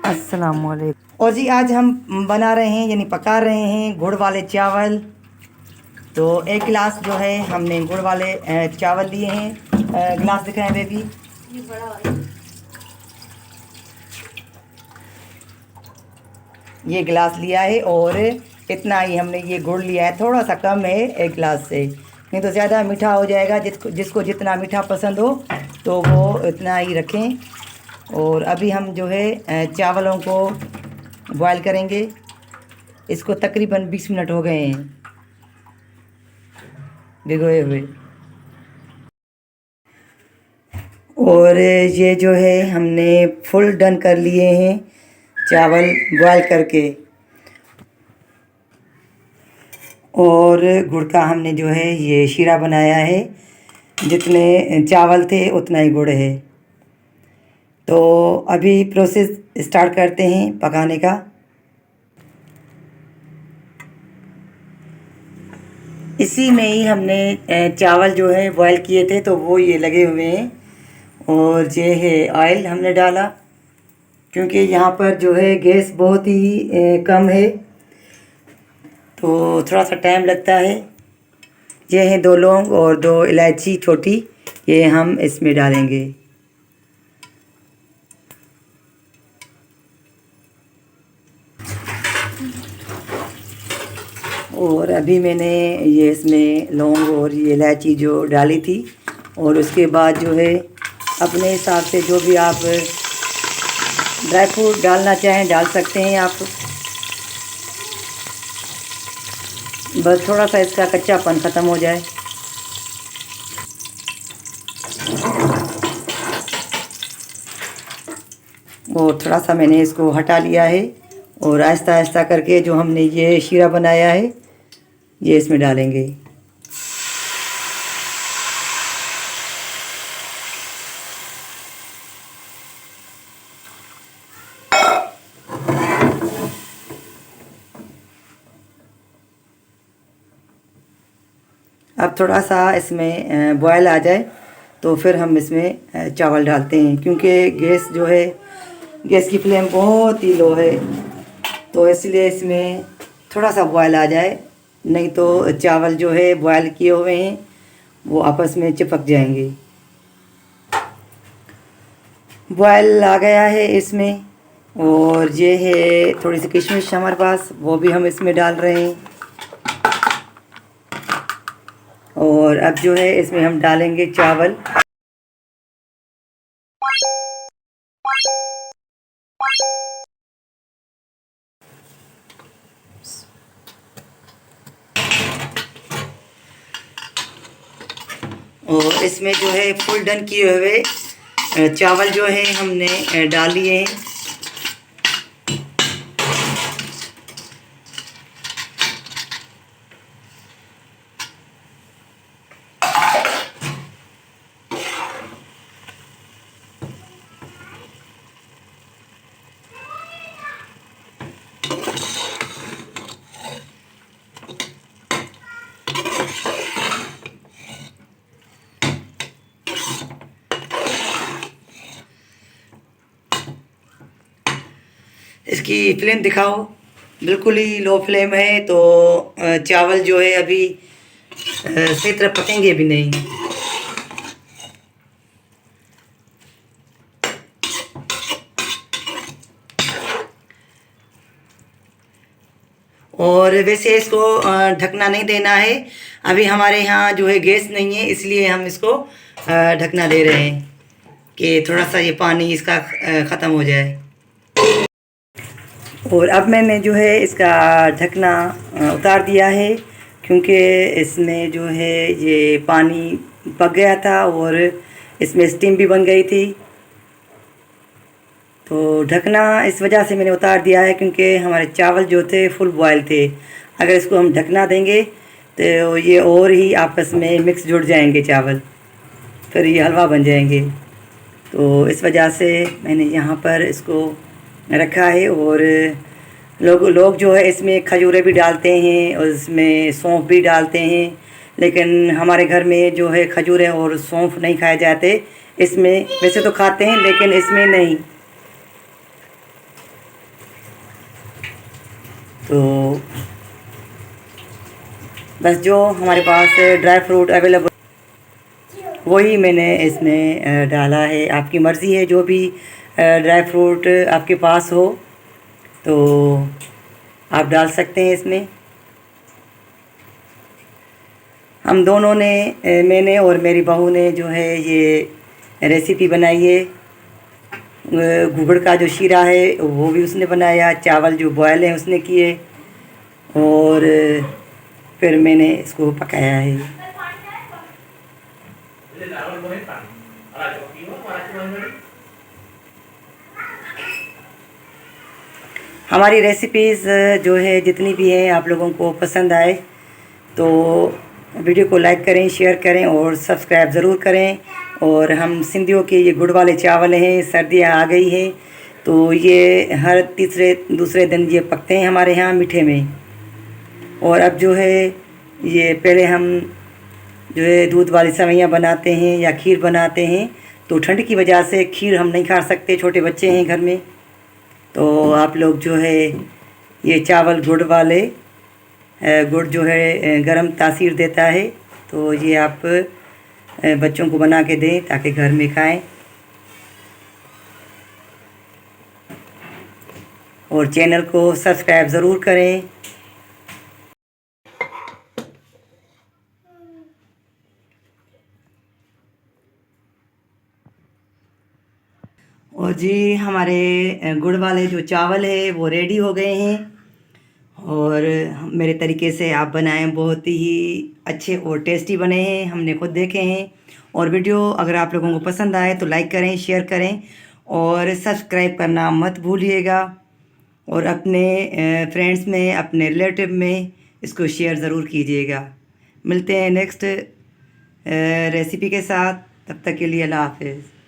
अस्सलामुअलैकुम। और जी आज हम बना रहे हैं यानी पका रहे हैं गुड़ वाले चावल। तो 1 गिलास जो है हमने गुड़ वाले चावल लिए हैं। गिलास दिखाएं बेबी। ये बड़ा वाला। ये गिलास लिया है और इतना ही हमने ये गुड़ लिया है, थोड़ा सा कम है 1 गिलास से, नहीं तो ज़्यादा मीठा हो जाएगा। जिसको जिसको जितना मीठा पसंद हो तो वो इतना ही रखें। और अभी हम जो है चावलों को बॉयल करेंगे। इसको तकरीबन 20 मिनट हो गए हैं भिगोए हुए। और ये जो है हमने फुल डन कर लिए हैं चावल बॉयल करके। और गुड़ का हमने जो है ये शीरा बनाया है, जितने चावल थे उतना ही गुड़ है। तो अभी प्रोसेस स्टार्ट करते हैं पकाने का। इसी में ही हमने चावल जो है बॉयल किए थे तो वो ये लगे हुए हैं। और ये है ऑयल हमने डाला, क्योंकि यहाँ पर जो है गैस बहुत ही कम है तो थोड़ा सा टाइम लगता है। ये हैं 2 लौंग और 2 इलायची छोटी, ये हम इसमें डालेंगे। और अभी मैंने ये इसमें लौंग और ये इलायची जो डाली थी, और उसके बाद जो है अपने हिसाब से जो भी आप ड्राई फ्रूट डालना चाहें डाल सकते हैं आप। बस थोड़ा सा इसका कच्चापन ख़त्म हो जाए। और थोड़ा सा मैंने इसको हटा लिया है और आहिस्ता आहिस्ता करके जो हमने ये शीरा बनाया है ये इसमें डालेंगे। अब थोड़ा सा इसमें बॉयल आ जाए तो फिर हम इसमें चावल डालते हैं, क्योंकि गैस जो है गैस की फ्लेम बहुत ही लो है, तो इसलिए इसमें थोड़ा सा बॉयल आ जाए, नहीं तो चावल जो है बॉयल किए हुए हैं वो आपस में चिपक जाएंगे। बॉयल आ गया है इसमें, और ये है थोड़ी सी किशमिश हमारे पास, वो भी हम इसमें डाल रहे हैं। और अब जो है इसमें हम डालेंगे चावल। और इसमें जो है फुल डन किए हुए चावल जो है हमने डाल लिए हैं। इसकी फ्लेम दिखाओ, बिल्कुल ही लो फ्लेम है, तो चावल जो है अभी सही तरह पकेंगे भी नहीं। और वैसे इसको ढकना नहीं देना है, अभी हमारे यहाँ जो है गैस नहीं है, इसलिए हम इसको ढकना दे रहे हैं कि थोड़ा सा ये पानी इसका ख़त्म हो जाए। और अब मैंने जो है इसका ढकना उतार दिया है, क्योंकि इसमें जो है ये पानी पक गया था और इसमें स्टीम भी बन गई थी। तो ढकना इस वजह से मैंने उतार दिया है क्योंकि हमारे चावल जो थे फुल बॉयल थे। अगर इसको हम ढकना देंगे तो ये और ही आपस में मिक्स जुड़ जाएंगे चावल, फिर ये हलवा बन जाएंगे। तो इस वजह से मैंने यहाँ पर इसको रखा है। और लोग जो है इसमें खजूरें भी डालते हैं और इसमें सौंफ भी डालते हैं, लेकिन हमारे घर में जो है खजूरें और सौंफ नहीं खाए जाते। इसमें वैसे तो खाते हैं लेकिन इसमें नहीं। तो बस जो हमारे पास ड्राई फ्रूट अवेलेबल वही मैंने इसमें डाला है। आपकी मर्ज़ी है जो भी ड्राई फ्रूट आपके पास हो तो आप डाल सकते हैं इसमें। हम दोनों ने मैंने और मेरी बहू ने जो है ये रेसिपी बनाई है। गुड़ का जो शीरा है वो भी उसने बनाया, चावल जो बॉयल हैं उसने किए, और फिर मैंने इसको पकाया है। हमारी रेसिपीज़ जो है जितनी भी हैं आप लोगों को पसंद आए तो वीडियो को लाइक करें, शेयर करें और सब्सक्राइब ज़रूर करें। और हम सिंधियों के ये गुड़ वाले चावल हैं, सर्दियाँ आ गई हैं तो ये हर तीसरे दूसरे दिन ये पकते हैं हमारे यहाँ मीठे में। और अब जो है ये पहले हम जो है दूध वाली सेवइयाँ बनाते हैं या खीर बनाते हैं, तो ठंड की वजह से खीर हम नहीं खा सकते, छोटे बच्चे हैं घर में। तो आप लोग जो है ये चावल गुड़ वाले, गुड़ जो है गर्म तासीर देता है, तो ये आप बच्चों को बना के दें ताकि घर में खाएं। और चैनल को सब्सक्राइब ज़रूर करें। और जी हमारे गुड़ वाले जो चावल है वो रेडी हो गए हैं, और मेरे तरीके से आप बनाएं, बहुत ही अच्छे और टेस्टी बने हैं, हमने खुद देखे हैं। और वीडियो अगर आप लोगों को पसंद आए तो लाइक करें, शेयर करें और सब्सक्राइब करना मत भूलिएगा। और अपने फ्रेंड्स में, अपने रिलेटिव में इसको शेयर ज़रूर कीजिएगा। मिलते हैं नेक्स्ट रेसिपी के साथ, तब तक के लिए अल्लाह हाफ़िज़।